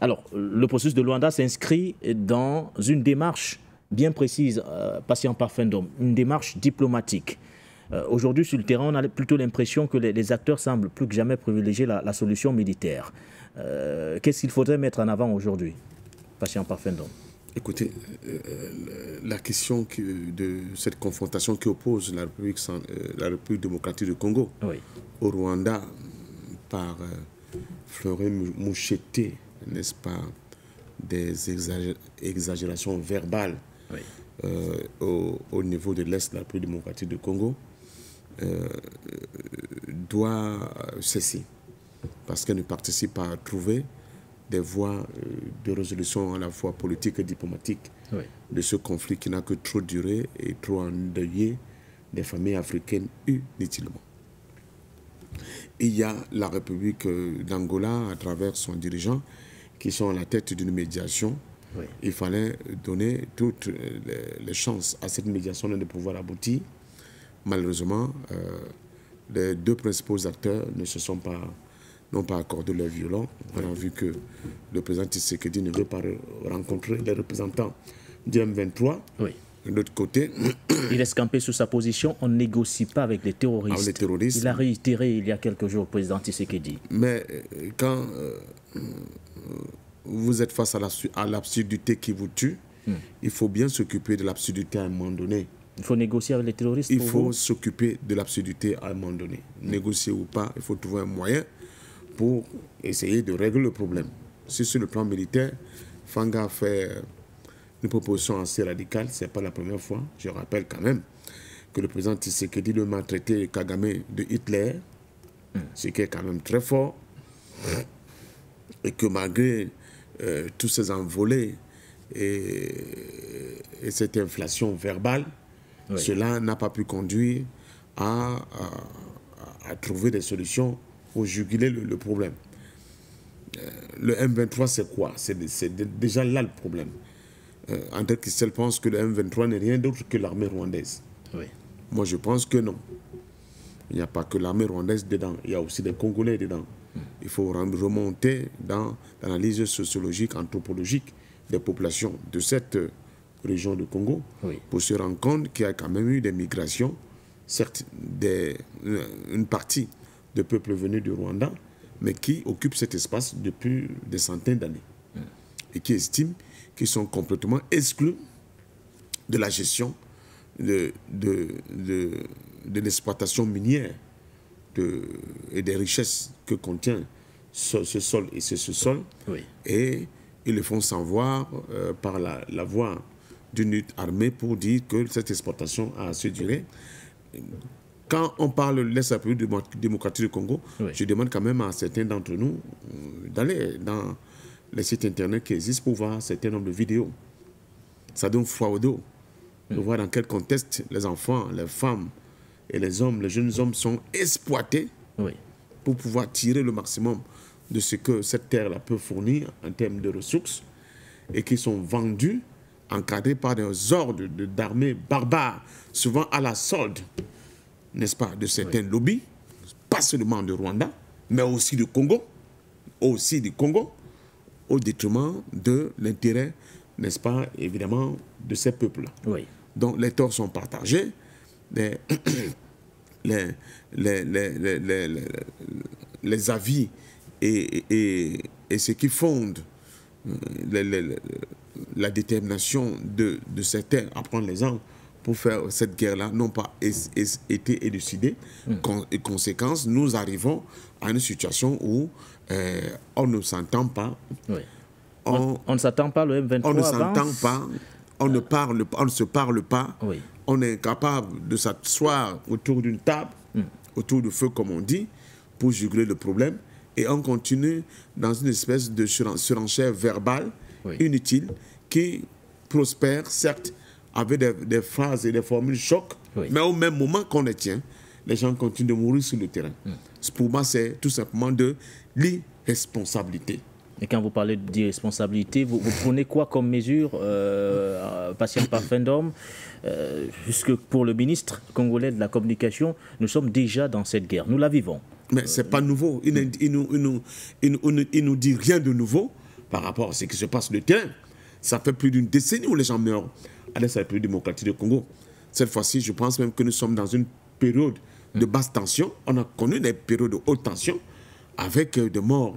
Alors, le processus de Luanda s'inscrit dans une démarche bien précise, Patient Parfait d'Homme, une démarche diplomatique. Aujourd'hui, sur le terrain, on a plutôt l'impression que les acteurs semblent plus que jamais privilégier la solution militaire. Qu'est-ce qu'il faudrait mettre en avant aujourd'hui, Patient Parfait d'Homme? Écoutez, la question de cette confrontation qui oppose la République démocratique du Congo au Rwanda par Florent Moucheté, n'est-ce pas, des exagérations verbales au niveau de l'Est de la République démocratique du Congo, doit cesser parce qu'elle ne participe pas à trouver des voies de résolution à la fois politique et diplomatique de ce conflit qui n'a que trop duré et trop endeuillé des familles africaines inutilement. Il y a la République d'Angola à travers son dirigeant qui sont à la tête d'une médiation. Il fallait donner toutes les chances à cette médiation de pouvoir aboutir. Malheureusement, les deux principaux acteurs n'ont pas accordé leur violon. On a vu que le président Tshisekedi ne veut pas rencontrer les représentants du M23. De l'autre côté, il laisse camper sur sa position, on ne négocie pas avec les terroristes. Avec les terroristes. Il a réitéré il y a quelques jours, le président Tshisekedi. Mais quand vous êtes face à l'absurdité qui vous tue, il faut bien s'occuper de l'absurdité à un moment donné. Il faut négocier avec les terroristes. Il faut s'occuper de l'absurdité à un moment donné. Négocier ou pas, il faut trouver un moyen pour essayer de régler le problème. Si sur le plan militaire, Fanga a fait une proposition assez radicale, ce n'est pas la première fois. Je rappelle quand même que le président Tshisekedi le maltraitait Kagame de Hitler, ce qui est quand même très fort, et que malgré tous ces envolées et cette inflation verbale, cela n'a pas pu conduire à trouver des solutions pour juguler le problème. Le M23, c'est quoi? C'est déjà là le problème. André Christel pense que le M23 n'est rien d'autre que l'armée rwandaise. Moi, je pense que non. Il n'y a pas que l'armée rwandaise dedans, il y a aussi des Congolais dedans. Il faut remonter dans l'analyse sociologique, anthropologique des populations de cette région de Congo pour se rendre compte qu'il y a quand même eu des migrations, certes une partie de peuples venus du Rwanda, mais qui occupent cet espace depuis des centaines d'années et qui estiment qu'ils sont complètement exclus de la gestion de l'exploitation minière et des richesses que contient ce sol et ce sous-sol. Et ils le font savoir par la voie d'une lutte armée pour dire que cette exploitation a assez duré. Quand on parle de l'Est de la République démocratique du Congo, je demande quand même à certains d'entre nous d'aller dans les sites internet qui existent pour voir un certain nombre de vidéos. Ça donne froid au dos. De voir dans quel contexte les enfants, les femmes et les hommes, les jeunes hommes sont exploités pour pouvoir tirer le maximum de ce que cette terre-là peut fournir en termes de ressources et qui sont vendus, encadrés par des ordres d'armées barbares, souvent à la solde, n'est-ce pas, de certains lobbies, pas seulement du Rwanda, mais aussi du Congo, au détriment de l'intérêt, n'est-ce pas, évidemment, de ces peuples-là. Donc les torts sont partagés, les avis et ce qui fonde la détermination de certains à prendre les armes pour faire cette guerre-là n'ont pas été élucidés. Conséquence, nous arrivons à une situation où on ne s'entend pas. On ne s'attend pas, le M23 on ne s'entend pas, on ne se parle pas. On est incapable de s'asseoir autour d'une table, autour du feu, comme on dit, pour juguler le problème. Et on continue dans une espèce de surenchère verbale inutile qui prospère, certes, avec des phrases et des formules chocs, mais au même moment qu'on les tient, les gens continuent de mourir sur le terrain. Pour moi, c'est tout simplement de l'irresponsabilité. Et quand vous parlez d'irresponsabilité, vous prenez quoi comme mesure, Patient Parfait d'Homme, puisque pour le ministre congolais de la communication, nous sommes déjà dans cette guerre, nous la vivons. Mais ce n'est pas nouveau, il nous dit rien de nouveau, par rapport à ce qui se passe sur le terrain. Ça fait plus d'une décennie où les gens meurent à l'Est de la République démocratique du Congo. Cette fois-ci, je pense même que nous sommes dans une période de basse tension. On a connu des périodes de haute tension avec des morts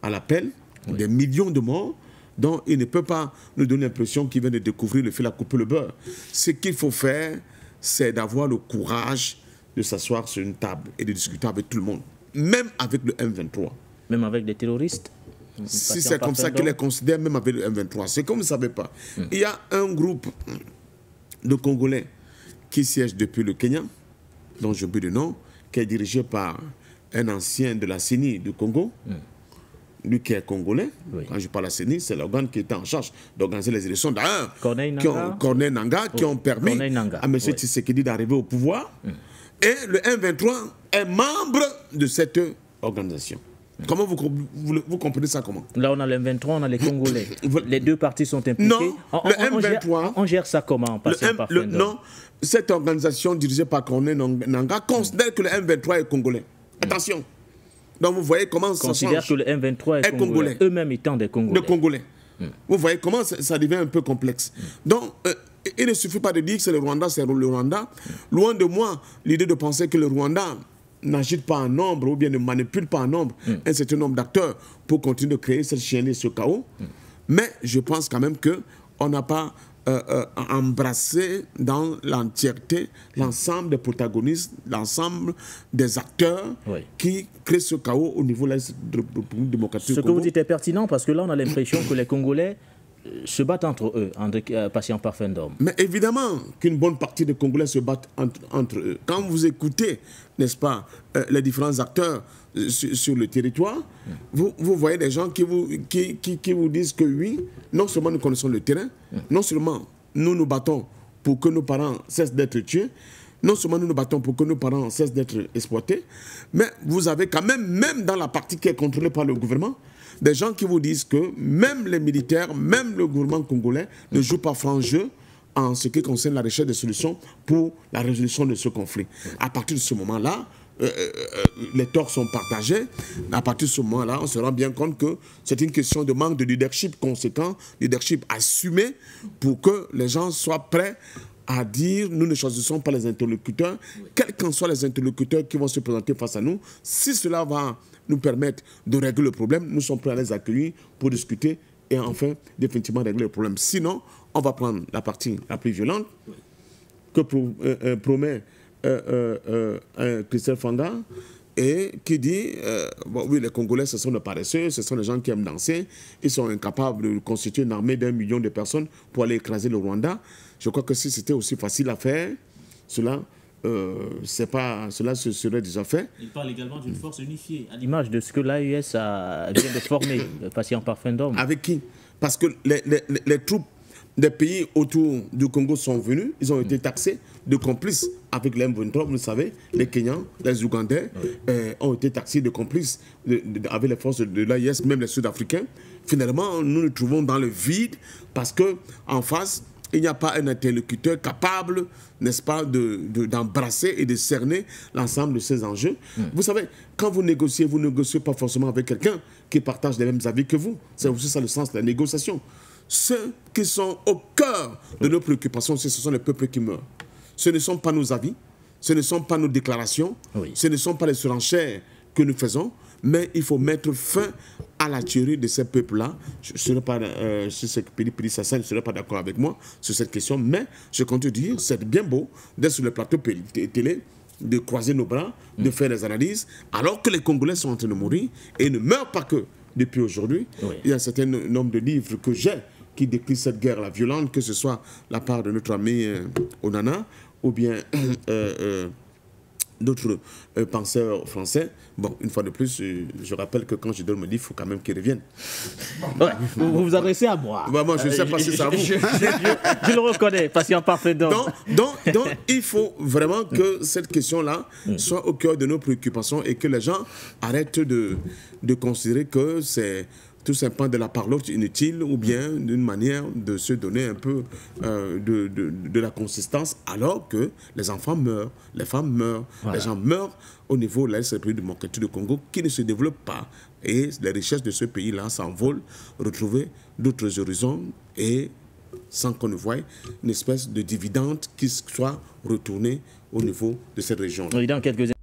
à l'appel, des millions de morts, dont il ne peut pas nous donner l'impression qu'il vient de découvrir le fil à couper le beurre. Ce qu'il faut faire, c'est d'avoir le courage de s'asseoir sur une table et de discuter avec tout le monde, même avec le M23. Même avec des terroristes? Si c'est comme ça qu'il les considère, même avec le M23. C'est comme vous ne savez pas. Il y a un groupe de Congolais qui siège depuis le Kenya, dont je oublie le nom, qui est dirigé par un ancien de la CENI du Congo, lui qui est congolais. Quand je parle de la CENI, c'est l'organe qui était en charge d'organiser les élections d'ailleurs, Corneille Nangaa, qui ont permis à M. Tshisekedi d'arriver au pouvoir. Et le M23 est membre de cette organisation. Comment vous comprenez ça comment? Là, on a le M23, on a les Congolais. Les deux parties sont impliquées. Non, le M23... On gère ça comment? Non, cette organisation dirigée par Corneille Nangaa considère que le M23 est congolais. Attention. Donc vous voyez comment ça change. Considère que le M23 est congolais. Eux-mêmes étant des Congolais. De Congolais. Vous voyez comment ça devient un peu complexe. Donc, il ne suffit pas de dire que c'est le Rwanda, c'est le Rwanda. Loin de moi, l'idée de penser que le Rwanda n'agite pas en nombre ou bien ne manipule pas en nombre un certain nombre d'acteurs pour continuer de créer cette chaîne et ce chaos. Mais je pense quand même qu'on n'a pas embrassé dans l'entièreté l'ensemble des protagonistes, l'ensemble des acteurs qui créent ce chaos au niveau de la République démocratique du Congo. Ce que vous dites est pertinent parce que là on a l'impression que les Congolais se battent entre eux, Patient Parfait Ndom. Mais évidemment qu'une bonne partie des Congolais se battent entre eux. Quand vous écoutez, n'est-ce pas, les différents acteurs sur le territoire, vous voyez des gens qui vous disent que oui, non seulement nous connaissons le terrain, non seulement nous nous battons pour que nos parents cessent d'être tués, non seulement nous nous battons pour que nos parents cessent d'être exploités, mais vous avez quand même dans la partie qui est contrôlée par le gouvernement, des gens qui vous disent que même les militaires, même le gouvernement congolais ne joue pas franc jeu en ce qui concerne la recherche des solutions pour la résolution de ce conflit. À partir de ce moment-là, les torts sont partagés. À partir de ce moment-là, on se rend bien compte que c'est une question de manque de leadership conséquent, leadership assumé, pour que les gens soient prêts à dire nous ne choisissons pas les interlocuteurs, quels qu'en soient les interlocuteurs qui vont se présenter face à nous. Si cela va nous permettre de régler le problème, nous sommes prêts à les accueillir pour discuter et enfin définitivement régler le problème. Sinon, on va prendre la partie la plus violente que promet Christophe Fanga et qui dit bon, oui, les Congolais, ce sont des paresseux, ce sont des gens qui aiment danser, ils sont incapables de constituer une armée d'1 million de personnes pour aller écraser le Rwanda. Je crois que si c'était aussi facile à faire, cela se serait déjà fait. Il parle également d'une force unifiée, à l'image de ce que l'AES vient de former, Patient Parfait Ndom. Avec qui? Parce que les troupes des pays autour du Congo sont venus, ils ont été taxés de complices avec les M23, vous le savez, les Kenyans, les Ougandais ont été taxés de complices avec les forces de l'AIS, même les Sud-Africains. Finalement, nous nous trouvons dans le vide parce qu'en face, il n'y a pas un interlocuteur capable, n'est-ce pas, d'embrasser et de cerner l'ensemble de ces enjeux. Vous savez, quand vous ne négociez pas forcément avec quelqu'un qui partage les mêmes avis que vous. C'est aussi ça le sens de la négociation. Ceux qui sont au cœur de nos préoccupations, ce sont les peuples qui meurent. Ce ne sont pas nos avis, ce ne sont pas nos déclarations, ce ne sont pas les surenchères que nous faisons, mais il faut mettre fin à la tuerie de ces peuples-là. Je ne serai pas, si ce que Pili Sassa ne serait pas d'accord avec moi sur cette question, mais je compte te dire, c'est bien beau d'être sur le plateau télé, de croiser nos bras, de faire des analyses, alors que les Congolais sont en train de mourir et ne meurent pas que depuis aujourd'hui. Il y a un certain nombre de livres que j'ai qui décrivent cette guerre-là violente, que ce soit la part de notre ami Onana ou bien d'autres penseurs français. Bon, une fois de plus, je rappelle que quand je donne mon livre, il faut quand même qu'il revienne. Ouais, vous vous adressez à moi. Bah, moi, je ne sais pas si c'est à vous. Je le reconnais, Patient Parfait Ndom. Donc, il faut vraiment que cette question-là soit au cœur de nos préoccupations et que les gens arrêtent de considérer que c'est tout simplement de la parlotte inutile ou bien d'une manière de se donner un peu de la consistance, alors que les enfants meurent, les femmes meurent, les gens meurent au niveau de la République démocratique du Congo qui ne se développe pas. Et les richesses de ce pays-là s'envolent, retrouver d'autres horizons et sans qu'on ne voie une espèce de dividende qui soit retourné au niveau de cette région. Oui, dans quelques